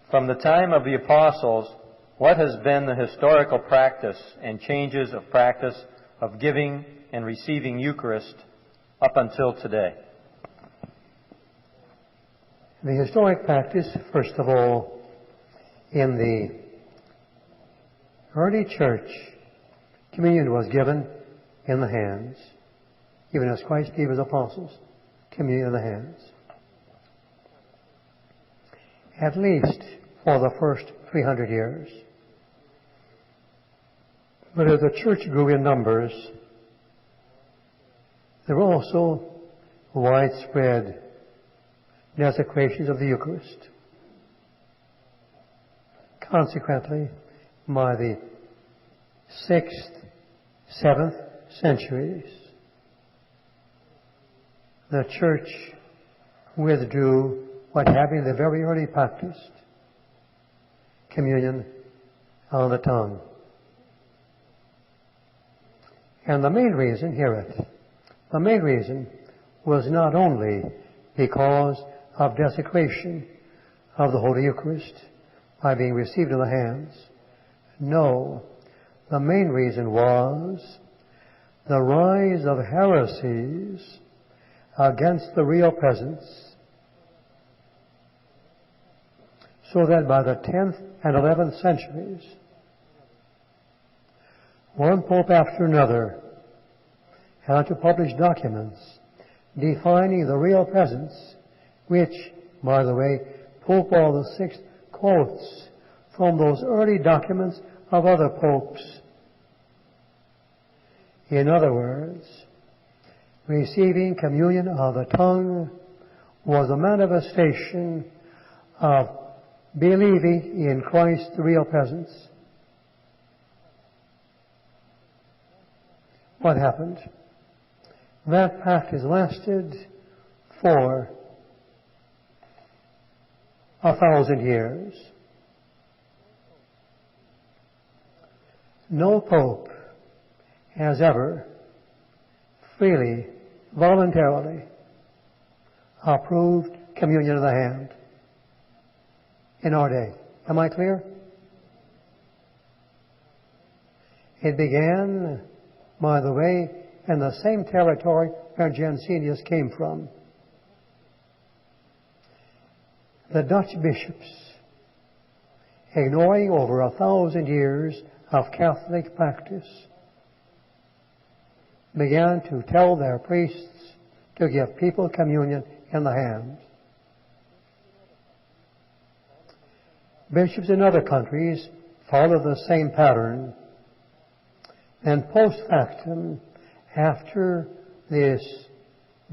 From the time of the apostles, what has been the historical practice and changes of practice of giving and receiving Eucharist up until today? The historic practice, first of all, in the early church, communion was given in the hands, even as Christ gave his apostles communion in the hands. At least for the first 300 years. But as the church grew in numbers, there were also widespread desecrations of the Eucharist. Consequently, by the 6th, 7th centuries, the church withdrew what having the very early practiced communion on the tongue. And the main reason, hear it, the main reason was not only because of desecration of the Holy Eucharist by being received in the hands. No, the main reason was the rise of heresies against the real presence, so that by the 10th and 11th centuries, one pope after another had to publish documents defining the real presence, which, by the way, Pope Paul VI quotes from those early documents of other popes. In other words, receiving communion of the tongue was a manifestation of believing in Christ, the real presence. What happened? That practice lasted for 1,000 years. No pope has ever freely, voluntarily approved communion in the hand in our day. Am I clear? It began, by the way, in the same territory where Jansenius came from. The Dutch bishops, ignoring over 1,000 years of Catholic practice, began to tell their priests to give people communion in the hand. Bishops in other countries followed the same pattern. And post factum, after this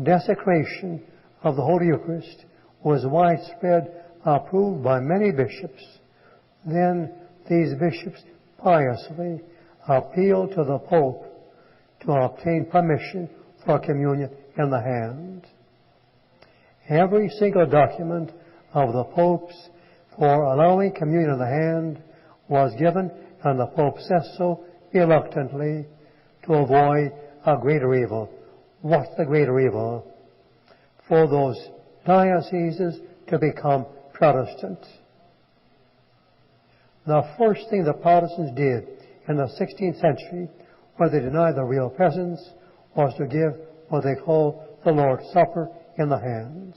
desecration of the Holy Eucharist was widespread, approved by many bishops, then these bishops piously appealed to the Pope to obtain permission for communion in the hand. Every single document of the popes for allowing communion in the hand was given, and the Pope says so reluctantly, to avoid a greater evil. What's the greater evil? For those dioceses to become Protestant. The first thing the Protestants did in the 16th century, where they denied the real presence, was to give what they call the Lord's Supper in the hands.